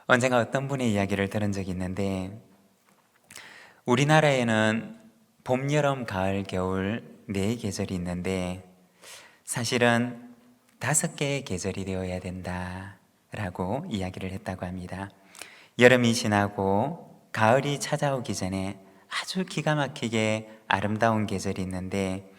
언젠가 어떤 분의 이야기를 들은 적이 있는데, 우리나라에는 봄, 여름, 가을, 겨울 네 계절이 있는데 사실은 5개의 계절이 되어야 된다라고 이야기를 했다고 합니다. 여름이 지나고 가을이 찾아오기 전에 아주 기가 막히게 아름다운 계절이 있는데,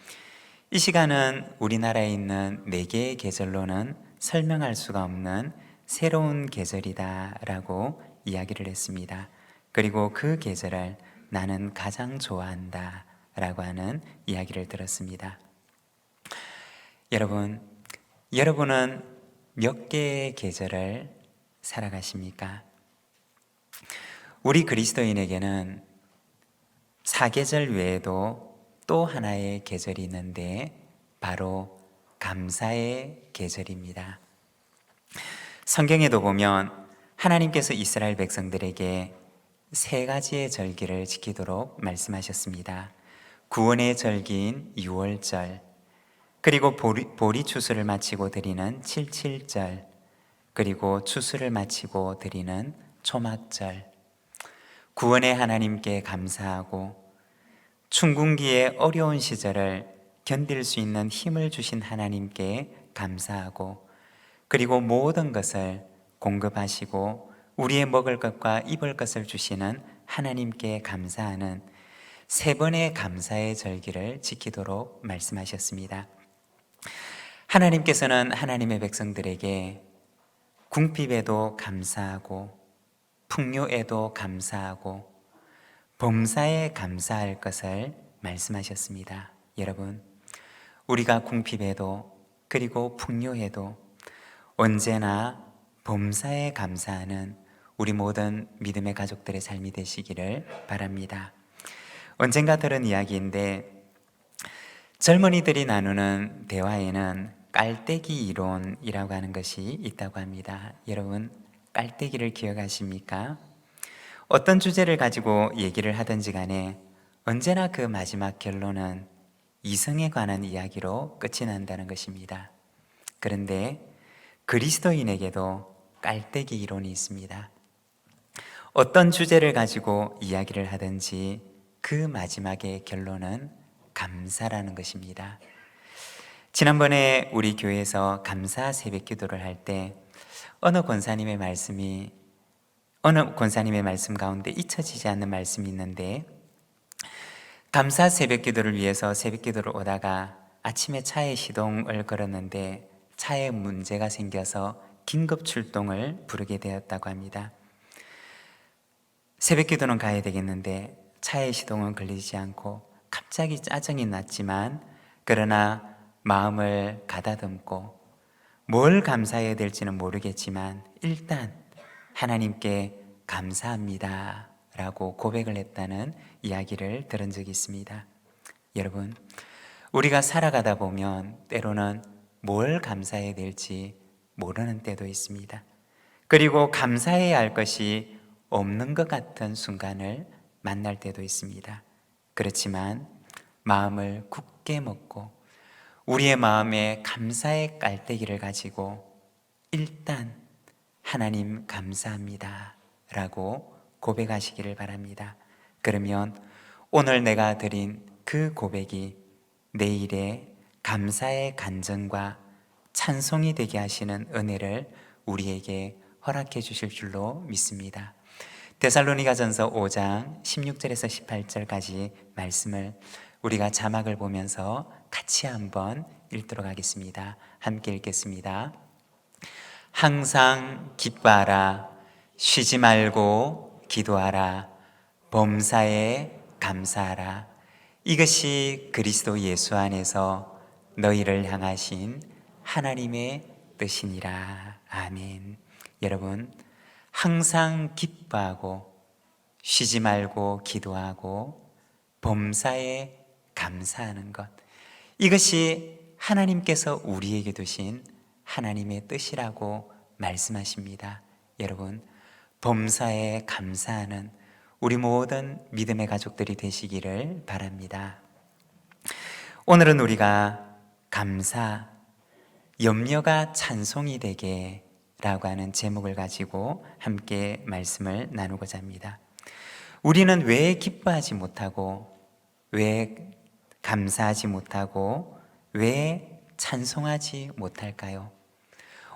이 시간은 우리나라에 있는 4개의 계절로는 설명할 수가 없는 새로운 계절이다라고 이야기를 했습니다. 그리고 그 계절을 나는 가장 좋아한다 라고 하는 이야기를 들었습니다. 여러분은 몇 개의 계절을 살아가십니까? 우리 그리스도인에게는 사계절 외에도 또 하나의 계절이 있는데 바로 감사의 계절입니다. 성경에도 보면 하나님께서 이스라엘 백성들에게 3가지의 절기를 지키도록 말씀하셨습니다. 구원의 절기인 유월절, 그리고 보리 추수를 마치고 드리는 칠칠절, 그리고 추수를 마치고 드리는 초막절. 구원의 하나님께 감사하고 춘궁기의 어려운 시절을 견딜 수 있는 힘을 주신 하나님께 감사하고, 그리고 모든 것을 공급하시고 우리의 먹을 것과 입을 것을 주시는 하나님께 감사하는 3번의 감사의 절기를 지키도록 말씀하셨습니다. 하나님께서는 하나님의 백성들에게 궁핍에도 감사하고 풍요에도 감사하고 범사에 감사할 것을 말씀하셨습니다. 여러분, 우리가 궁핍에도 그리고 풍요에도 언제나 범사에 감사하는 우리 모든 믿음의 가족들의 삶이 되시기를 바랍니다. 언젠가 들은 이야기인데, 젊은이들이 나누는 대화에는 깔때기 이론이라고 하는 것이 있다고 합니다. 여러분, 깔때기를 기억하십니까? 어떤 주제를 가지고 얘기를 하든지 간에 언제나 그 마지막 결론은 이성에 관한 이야기로 끝이 난다는 것입니다. 그런데 그리스도인에게도 깔때기 이론이 있습니다. 어떤 주제를 가지고 이야기를 하든지 그 마지막의 결론은 감사라는 것입니다. 지난번에 우리 교회에서 감사 새벽 기도를 할 때 어느 권사님의 말씀 가운데 잊혀지지 않는 말씀이 있는데, 감사 새벽 기도를 위해서 새벽 기도를 오다가 아침에 차에 시동을 걸었는데 차에 문제가 생겨서 긴급 출동을 부르게 되었다고 합니다. 새벽 기도는 가야 되겠는데 차에 시동은 걸리지 않고 갑자기 짜증이 났지만, 그러나 마음을 가다듬고 뭘 감사해야 될지는 모르겠지만 일단 하나님께 감사합니다 라고 고백을 했다는 이야기를 들은 적이 있습니다. 여러분, 우리가 살아가다 보면 때로는 뭘 감사해야 될지 모르는 때도 있습니다. 그리고 감사해야 할 것이 없는 것 같은 순간을 만날 때도 있습니다. 그렇지만 마음을 굳게 먹고 우리의 마음에 감사의 깔때기를 가지고 일단 하나님 감사합니다 라고 고백하시기를 바랍니다. 그러면 오늘 내가 드린 그 고백이 내일의 감사의 간증과 찬송이 되게 하시는 은혜를 우리에게 허락해 주실 줄로 믿습니다. 데살로니가전서 5장 16절에서 18절까지 말씀을 우리가 자막을 보면서 같이 한번 읽도록 하겠습니다. 함께 읽겠습니다. 항상 기뻐하라, 쉬지 말고 기도하라, 범사에 감사하라. 이것이 그리스도 예수 안에서 너희를 향하신 하나님의 뜻이니라. 아멘. 여러분, 항상 기뻐하고 쉬지 말고 기도하고 범사에 감사하는 것, 이것이 하나님께서 우리에게 두신 하나님의 뜻이라고 말씀하십니다. 여러분, 범사에 감사하는 우리 모든 믿음의 가족들이 되시기를 바랍니다. 오늘은 우리가 감사, 염려가 찬송이 되게 라고 하는 제목을 가지고 함께 말씀을 나누고자 합니다. 우리는 왜 기뻐하지 못하고, 왜 감사하지 못하고, 왜 찬송하지 못할까요?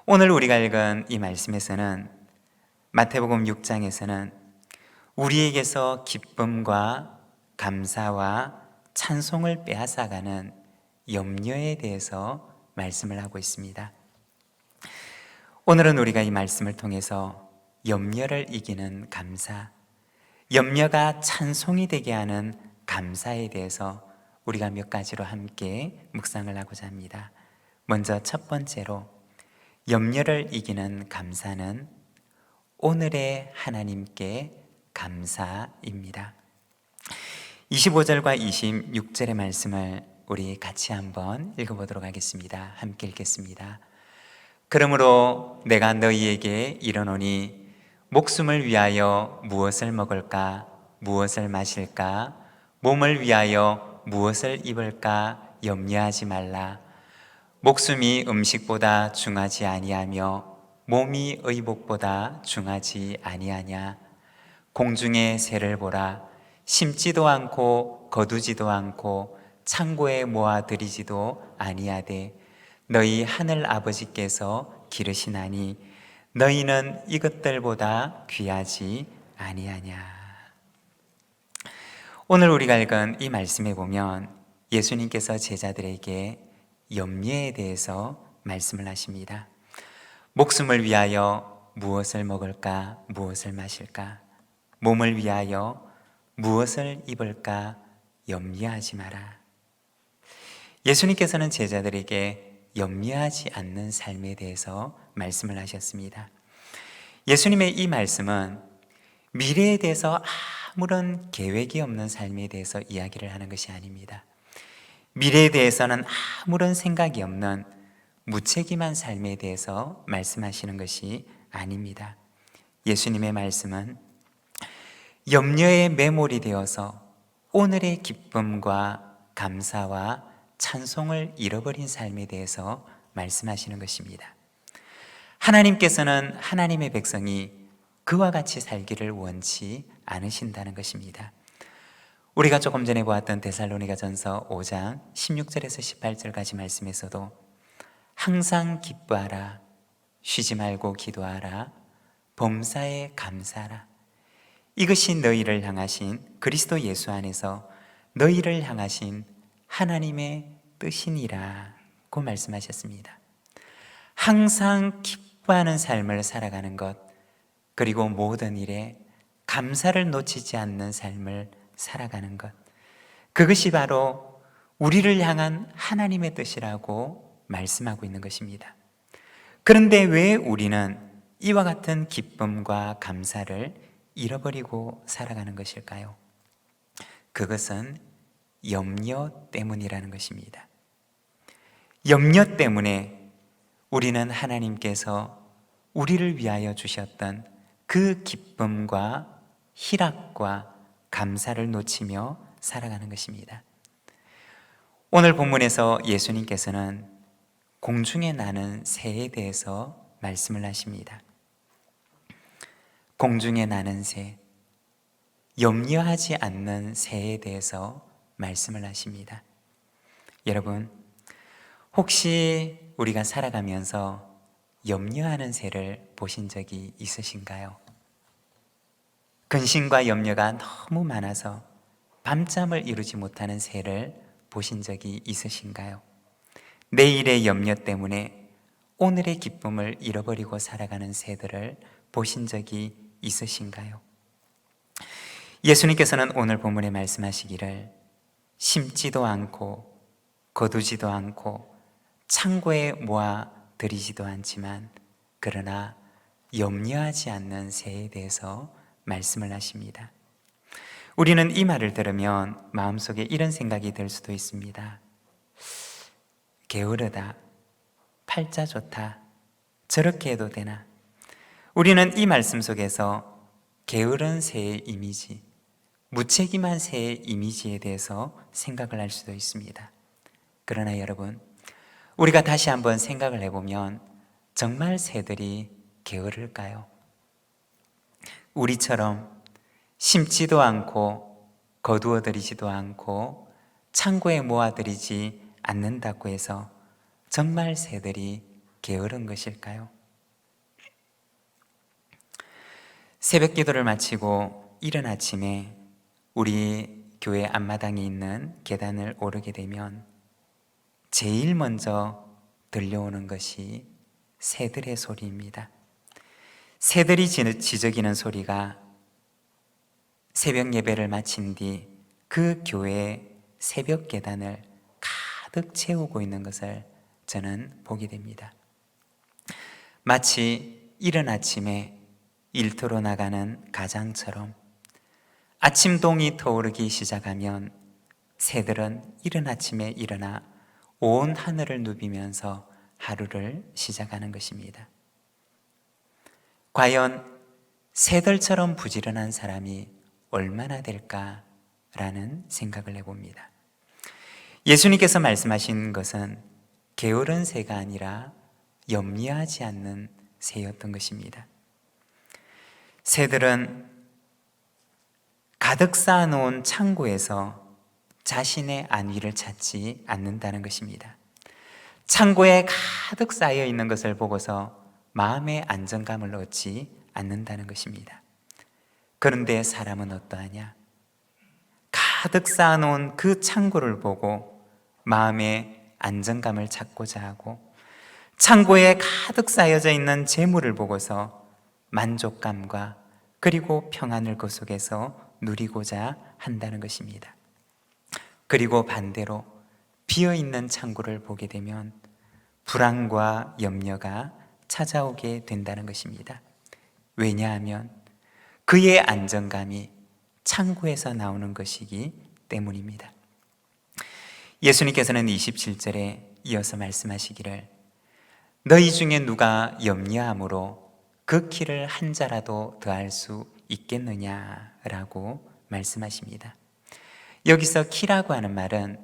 오늘 우리가 읽은 이 말씀에서는, 마태복음 6장에서는 우리에게서 기쁨과 감사와 찬송을 빼앗아가는 염려에 대해서 말씀을 하고 있습니다. 오늘은 우리가 이 말씀을 통해서 염려를 이기는 감사, 염려가 찬송이 되게 하는 감사에 대해서 우리가 몇 가지로 함께 묵상을 하고자 합니다. 먼저 첫 번째로, 염려를 이기는 감사는 오늘의 하나님께 감사입니다. 25절과 26절의 말씀을 우리 같이 한번 읽어보도록 하겠습니다. 함께 읽겠습니다. 그러므로 내가 너희에게 이르노니 목숨을 위하여 무엇을 먹을까, 무엇을 마실까, 몸을 위하여 무엇을 입을까 염려하지 말라. 목숨이 음식보다 중하지 아니하며 몸이 의복보다 중하지 아니하냐. 공중의 새를 보라. 심지도 않고 거두지도 않고 창고에 모아들이지도 아니하되 너희 하늘 아버지께서 기르시나니 너희는 이것들보다 귀하지 아니하냐. 오늘 우리가 읽은 이 말씀에 보면 예수님께서 제자들에게 염려에 대해서 말씀을 하십니다. 목숨을 위하여 무엇을 먹을까, 무엇을 마실까, 몸을 위하여 무엇을 입을까 염려하지 마라. 예수님께서는 제자들에게 염려하지 않는 삶에 대해서 말씀을 하셨습니다. 예수님의 이 말씀은 미래에 대해서 아무런 계획이 없는 삶에 대해서 이야기를 하는 것이 아닙니다. 미래에 대해서는 아무런 생각이 없는 무책임한 삶에 대해서 말씀하시는 것이 아닙니다. 예수님의 말씀은 염려에 매몰이 되어서 오늘의 기쁨과 감사와 찬송을 잃어버린 삶에 대해서 말씀하시는 것입니다. 하나님께서는 하나님의 백성이 그와 같이 살기를 원치 않으신다는 것입니다. 우리가 조금 전에 보았던 데살로니가전서 5장 16절에서 18절까지 말씀에서도 항상 기뻐하라, 쉬지 말고 기도하라, 범사에 감사하라. 이것이 너희를 향하신 그리스도 예수 안에서 너희를 향하신 하나님의 뜻이니라고 말씀하셨습니다. 항상 기뻐하는 삶을 살아가는 것, 그리고 모든 일에 감사를 놓치지 않는 삶을 살아가는 것, 그것이 바로 우리를 향한 하나님의 뜻이라고 말씀하고 있는 것입니다. 그런데 왜 우리는 이와 같은 기쁨과 감사를 잃어버리고 살아가는 것일까요? 그것은 염려 때문이라는 것입니다. 염려 때문에 우리는 하나님께서 우리를 위하여 주셨던 그 기쁨과 희락과 감사를 놓치며 살아가는 것입니다. 오늘 본문에서 예수님께서는 공중에 나는 새에 대해서 말씀을 하십니다. 공중에 나는 새, 염려하지 않는 새에 대해서 말씀을 하십니다. 여러분, 혹시 우리가 살아가면서 염려하는 새를 보신 적이 있으신가요? 근심과 염려가 너무 많아서 밤잠을 이루지 못하는 새를 보신 적이 있으신가요? 내일의 염려 때문에 오늘의 기쁨을 잃어버리고 살아가는 새들을 보신 적이 있으신가요? 예수님께서는 오늘 본문에 말씀하시기를 심지도 않고 거두지도 않고 창고에 모아 들이지도 않지만 그러나 염려하지 않는 새에 대해서 말씀을 하십니다. 우리는 이 말을 들으면 마음속에 이런 생각이 들 수도 있습니다. 게으르다, 팔자 좋다, 저렇게 해도 되나? 우리는 이 말씀 속에서 게으른 새의 이미지, 무책임한 새의 이미지에 대해서 생각을 할 수도 있습니다. 그러나 여러분, 우리가 다시 한번 생각을 해보면 정말 새들이 게으를까요? 우리처럼 심지도 않고 거두어들이지도 않고 창고에 모아들이지 않는다고 해서 정말 새들이 게으른 것일까요? 새벽 기도를 마치고 이른 아침에 우리 교회 앞마당에 있는 계단을 오르게 되면 제일 먼저 들려오는 것이 새들의 소리입니다. 새들이 지저귀는 소리가 새벽 예배를 마친 뒤 그 교회의 새벽 계단을 가득 채우고 있는 것을 저는 보게 됩니다. 마치 이른 아침에 일터로 나가는 가장처럼 아침 동이 터오르기 시작하면 새들은 이른 아침에 일어나 온 하늘을 누비면서 하루를 시작하는 것입니다. 과연 새들처럼 부지런한 사람이 얼마나 될까라는 생각을 해봅니다. 예수님께서 말씀하신 것은 게으른 새가 아니라 염려하지 않는 새였던 것입니다. 새들은 가득 쌓아놓은 창고에서 자신의 안위를 찾지 않는다는 것입니다. 창고에 가득 쌓여 있는 것을 보고서 마음의 안정감을 얻지 않는다는 것입니다. 그런데 사람은 어떠하냐? 가득 쌓아놓은 그 창고를 보고 마음의 안정감을 찾고자 하고 창고에 가득 쌓여져 있는 재물을 보고서 만족감과 그리고 평안을 그 속에서 누리고자 한다는 것입니다. 그리고 반대로 비어있는 창고를 보게 되면 불안과 염려가 찾아오게 된다는 것입니다. 왜냐하면 그의 안정감이 창고에서 나오는 것이기 때문입니다. 예수님께서는 27절에 이어서 말씀하시기를 너희 중에 누가 염려함으로 그 키를 한 자라도 더할 수 있겠느냐라고 말씀하십니다. 여기서 키라고 하는 말은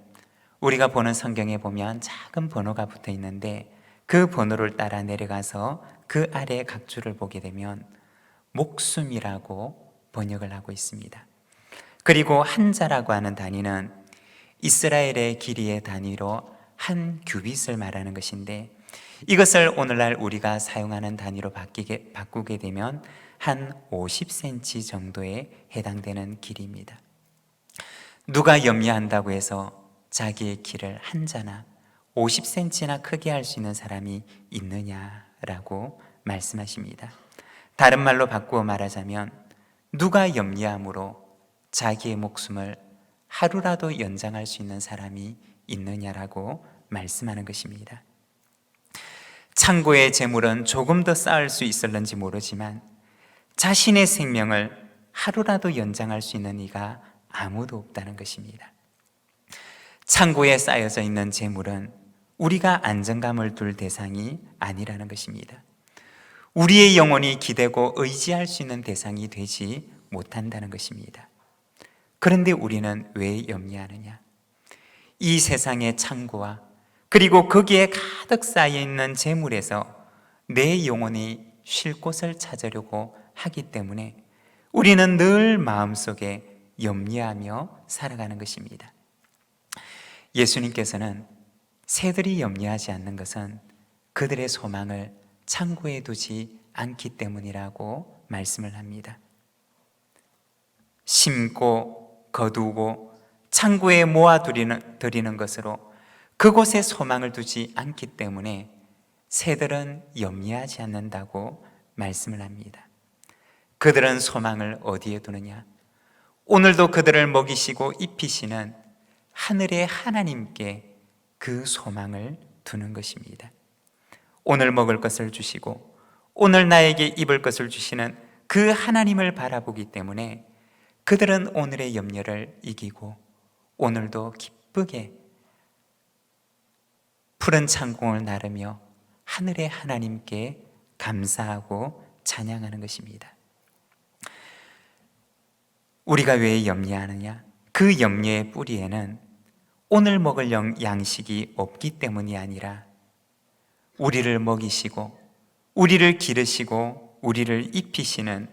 우리가 보는 성경에 보면 작은 번호가 붙어 있는데 그 번호를 따라 내려가서 그 아래 각 줄을 보게 되면 목숨이라고 번역을 하고 있습니다. 그리고 한자라고 하는 단위는 이스라엘의 길이의 단위로 한 규빗을 말하는 것인데 이것을 오늘날 우리가 사용하는 단위로 바꾸게 되면 한 50cm 정도에 해당되는 길이입니다. 누가 염려한다고 해서 자기의 키를 한 자나 50cm나 크게 할 수 있는 사람이 있느냐라고 말씀하십니다. 다른 말로 바꾸어 말하자면 누가 염려함으로 자기의 목숨을 하루라도 연장할 수 있는 사람이 있느냐라고 말씀하는 것입니다. 창고의 재물은 조금 더 쌓을 수 있을는지 모르지만 자신의 생명을 하루라도 연장할 수 있는 이가 아무도 없다는 것입니다. 창고에 쌓여져 있는 재물은 우리가 안정감을 둘 대상이 아니라는 것입니다. 우리의 영혼이 기대고 의지할 수 있는 대상이 되지 못한다는 것입니다. 그런데 우리는 왜 염려하느냐? 이 세상의 창고와 그리고 거기에 가득 쌓여 있는 재물에서 내 영혼이 쉴 곳을 찾으려고 하기 때문에 우리는 늘 마음속에 염려하며 살아가는 것입니다. 예수님께서는 새들이 염려하지 않는 것은 그들의 소망을 창고에 두지 않기 때문이라고 말씀을 합니다. 심고 거두고 창고에 모아두리는 것으로 그곳에 소망을 두지 않기 때문에 새들은 염려하지 않는다고 말씀을 합니다. 그들은 소망을 어디에 두느냐? 오늘도 그들을 먹이시고 입히시는 하늘의 하나님께 그 소망을 두는 것입니다. 오늘 먹을 것을 주시고 오늘 나에게 입을 것을 주시는 그 하나님을 바라보기 때문에 그들은 오늘의 염려를 이기고 오늘도 기쁘게 푸른 창공을 나르며 하늘의 하나님께 감사하고 찬양하는 것입니다. 우리가 왜 염려하느냐? 그 염려의 뿌리에는 오늘 먹을 양식이 없기 때문이 아니라 우리를 먹이시고 우리를 기르시고 우리를 입히시는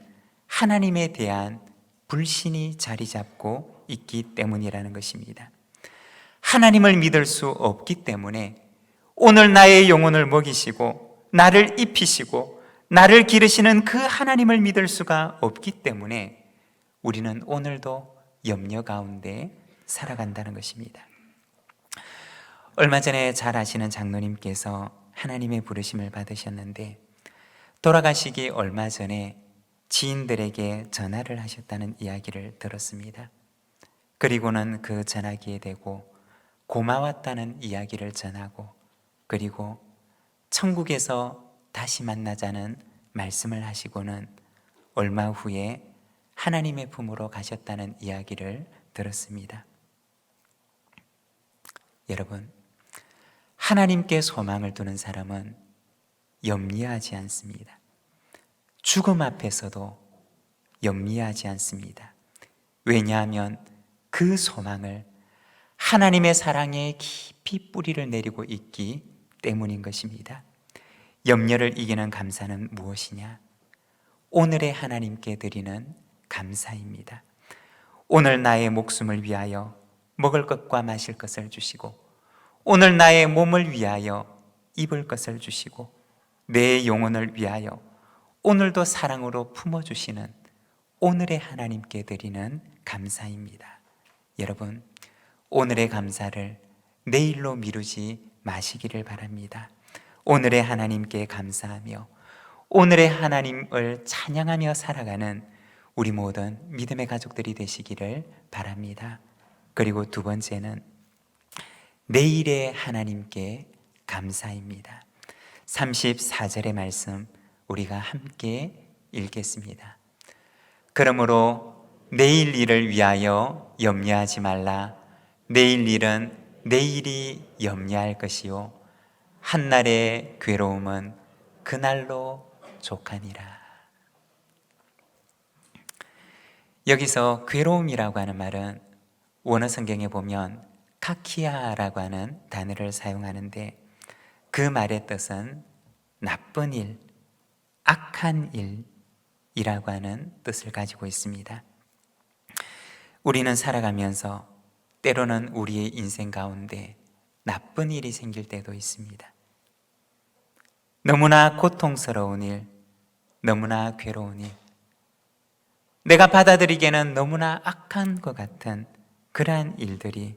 하나님에 대한 불신이 자리 잡고 있기 때문이라는 것입니다. 하나님을 믿을 수 없기 때문에 오늘 나의 영혼을 먹이시고 나를 입히시고 나를 기르시는 그 하나님을 믿을 수가 없기 때문에 우리는 오늘도 염려 가운데 살아간다는 것입니다. 얼마 전에 잘 아시는 장로님께서 하나님의 부르심을 받으셨는데 돌아가시기 얼마 전에 지인들에게 전화를 하셨다는 이야기를 들었습니다. 그리고는 그 전화기에 대고 고마웠다는 이야기를 전하고, 그리고 천국에서 다시 만나자는 말씀을 하시고는 얼마 후에 하나님의 품으로 가셨다는 이야기를 들었습니다. 여러분, 하나님께 소망을 두는 사람은 염려하지 않습니다. 죽음 앞에서도 염려하지 않습니다. 왜냐하면 그 소망을 하나님의 사랑에 깊이 뿌리를 내리고 있기 때문인 것입니다. 염려를 이기는 감사는 무엇이냐? 오늘의 하나님께 드리는 감사입니다. 오늘 나의 목숨을 위하여 먹을 것과 마실 것을 주시고, 오늘 나의 몸을 위하여 입을 것을 주시고, 내 영혼을 위하여 오늘도 사랑으로 품어주시는 오늘의 하나님께 드리는 감사입니다. 여러분, 오늘의 감사를 내일로 미루지 마시기를 바랍니다. 오늘의 하나님께 감사하며 오늘의 하나님을 찬양하며 살아가는 우리 모든 믿음의 가족들이 되시기를 바랍니다. 그리고 두 번째는 내일의 하나님께 감사입니다. 34절의 말씀 우리가 함께 읽겠습니다. 그러므로 내일 일을 위하여 염려하지 말라. 내일 일은 내일이 염려할 것이요 한날의 괴로움은 그날로 족하니라. 여기서 괴로움이라고 하는 말은 원어 성경에 보면 카키아라고 하는 단어를 사용하는데, 그 말의 뜻은 나쁜 일, 악한 일이라고 하는 뜻을 가지고 있습니다. 우리는 살아가면서 때로는 우리의 인생 가운데 나쁜 일이 생길 때도 있습니다. 너무나 고통스러운 일, 너무나 괴로운 일, 내가 받아들이기에는 너무나 악한 것 같은 그러한 일들이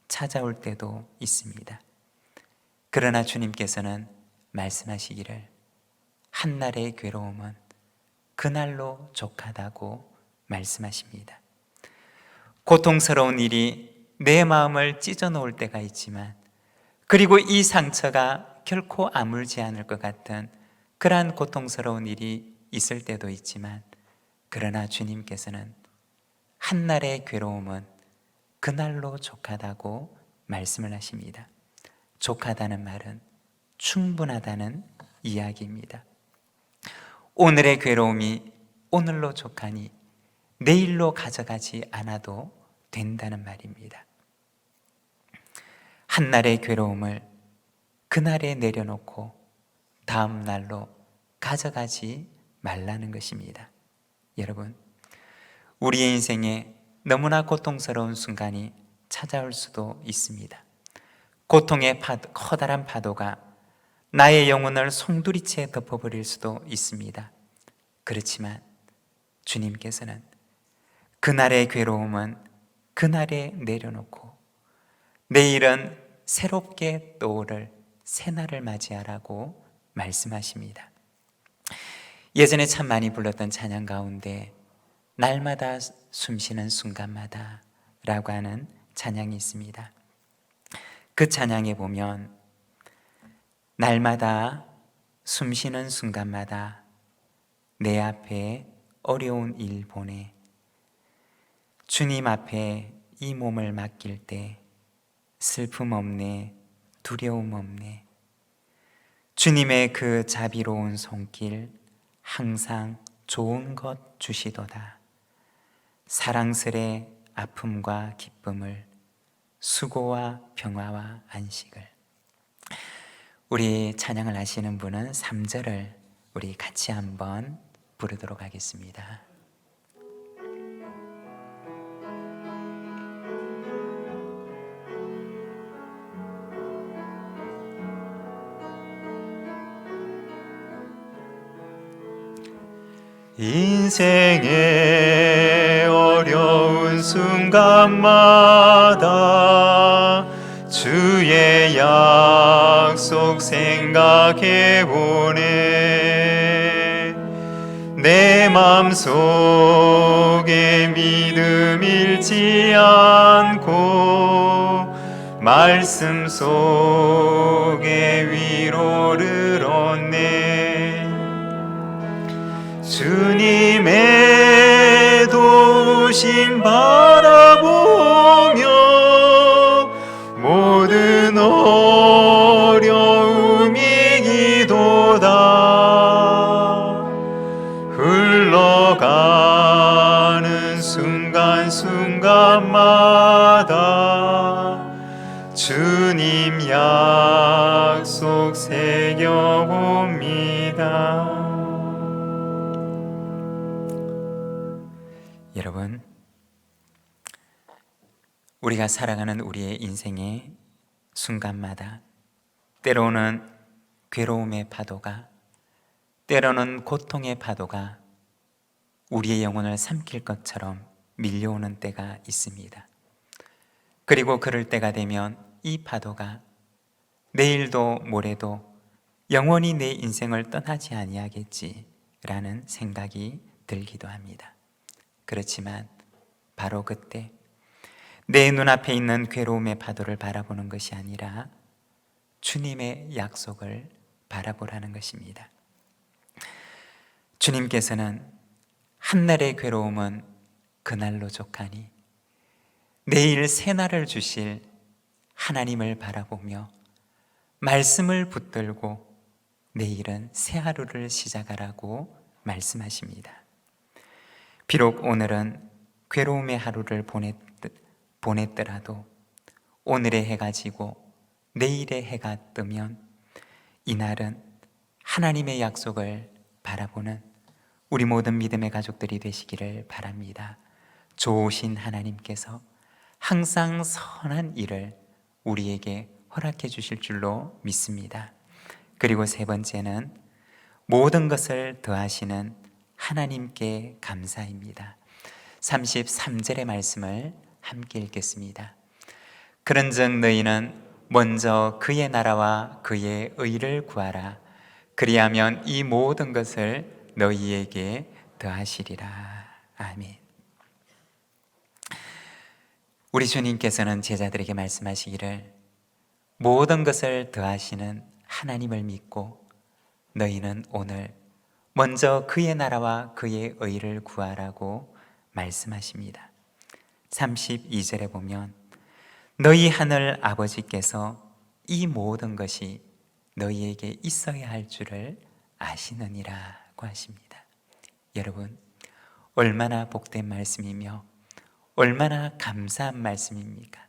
찾아올 때도 있습니다. 그러나 주님께서는 말씀하시기를 한날의 괴로움은 그날로 족하다고 말씀하십니다. 고통스러운 일이 내 마음을 찢어 놓을 때가 있지만, 그리고 이 상처가 결코 아물지 않을 것 같은 그러한 고통스러운 일이 있을 때도 있지만, 그러나 주님께서는 한날의 괴로움은 그날로 족하다고 말씀을 하십니다. 족하다는 말은 충분하다는 이야기입니다. 오늘의 괴로움이 오늘로 족하니 내일로 가져가지 않아도 된다는 말입니다. 한날의 괴로움을 그날에 내려놓고 다음 날로 가져가지 말라는 것입니다. 여러분, 우리의 인생에 너무나 고통스러운 순간이 찾아올 수도 있습니다. 고통의 커다란 파도가 나의 영혼을 송두리째 덮어버릴 수도 있습니다. 그렇지만 주님께서는 그날의 괴로움은 그날에 내려놓고 내일은 새롭게 떠오를 새날을 맞이하라고 말씀하십니다. 예전에 참 많이 불렀던 찬양 가운데 날마다 숨쉬는 순간마다 라고 하는 찬양이 있습니다. 그 찬양에 보면 날마다 숨쉬는 순간마다 내 앞에 어려운 일 보내 주님 앞에 이 몸을 맡길 때 슬픔 없네, 두려움 없네. 주님의 그 자비로운 손길 항상 좋은 것 주시도다. 사랑스레 아픔과 기쁨을, 수고와 평화와 안식을. 우리 찬양을 하시는 분은 3절을 우리 같이 한번 부르도록 하겠습니다. 인생의 어려운 순간마다 주의 약속 생각해보네. 내 맘속에 믿음 잃지 않고 말씀 속에 위로를 얻네. 주님의 도우심 바라보며 모든 어려움이 이기도다. 흘러가는 순간순간마다 주님 약속 새겨봅니다. 여러분, 우리가 살아가는 우리의 인생의 순간마다 때로는 괴로움의 파도가, 때로는 고통의 파도가 우리의 영혼을 삼킬 것처럼 밀려오는 때가 있습니다. 그리고 그럴 때가 되면 이 파도가 내일도 모레도 영원히 내 인생을 떠나지 아니하겠지라는 생각이 들기도 합니다. 그렇지만 바로 그때 내 눈앞에 있는 괴로움의 파도를 바라보는 것이 아니라 주님의 약속을 바라보라는 것입니다. 주님께서는 한날의 괴로움은 그날로 족하니 내일 새날을 주실 하나님을 바라보며 말씀을 붙들고 내일은 새 하루를 시작하라고 말씀하십니다. 비록 오늘은 괴로움의 하루를 보냈더라도 오늘의 해가 지고 내일의 해가 뜨면 이날은 하나님의 약속을 바라보는 우리 모든 믿음의 가족들이 되시기를 바랍니다. 좋으신 하나님께서 항상 선한 일을 우리에게 허락해 주실 줄로 믿습니다. 그리고 세 번째는 모든 것을 더하시는 하나님께 감사입니다. 33절의 말씀을 함께 읽겠습니다. 그런즉 너희는 먼저 그의 나라와 그의 의를 구하라. 그리하면 이 모든 것을 너희에게 더하시리라. 아멘. 우리 주님께서는 제자들에게 말씀하시기를 모든 것을 더하시는 하나님을 믿고 너희는 오늘 먼저 그의 나라와 그의 의를 구하라고 말씀하십니다. 32절에 보면 너희 하늘 아버지께서 이 모든 것이 너희에게 있어야 할 줄을 아시느니라고 하십니다. 여러분, 얼마나 복된 말씀이며 얼마나 감사한 말씀입니까?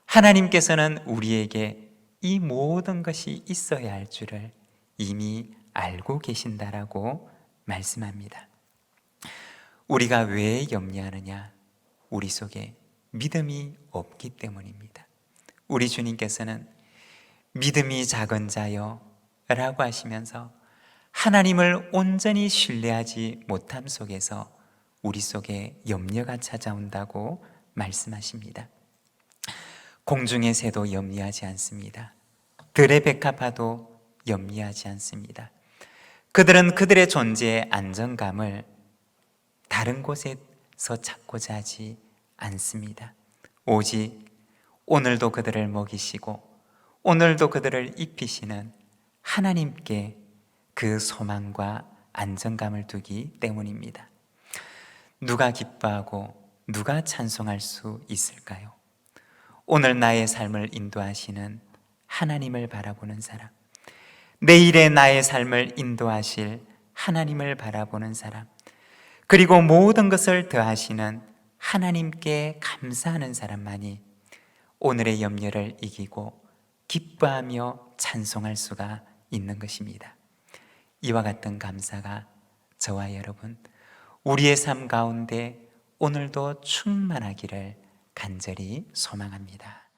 하나님께서는 우리에게 이 모든 것이 있어야 할 줄을 이미 알고 계신다라고 말씀합니다. 우리가 왜 염려하느냐? 우리 속에 믿음이 없기 때문입니다. 우리 주님께서는 믿음이 작은 자여 라고 하시면서 하나님을 온전히 신뢰하지 못함 속에서 우리 속에 염려가 찾아온다고 말씀하십니다. 공중의 새도 염려하지 않습니다. 들의 백합화도 염려하지 않습니다. 그들은 그들의 존재의 안정감을 다른 곳에서 찾고자 하지 않습니다. 오직 오늘도 그들을 먹이시고 오늘도 그들을 입히시는 하나님께 그 소망과 안정감을 두기 때문입니다. 누가 기뻐하고 누가 찬송할 수 있을까요? 오늘 나의 삶을 인도하시는 하나님을 바라보는 사람, 내일의 나의 삶을 인도하실 하나님을 바라보는 사람, 그리고 모든 것을 더하시는 하나님께 감사하는 사람만이 오늘의 염려를 이기고 기뻐하며 찬송할 수가 있는 것입니다. 이와 같은 감사가 저와 여러분 우리의 삶 가운데 오늘도 충만하기를 간절히 소망합니다.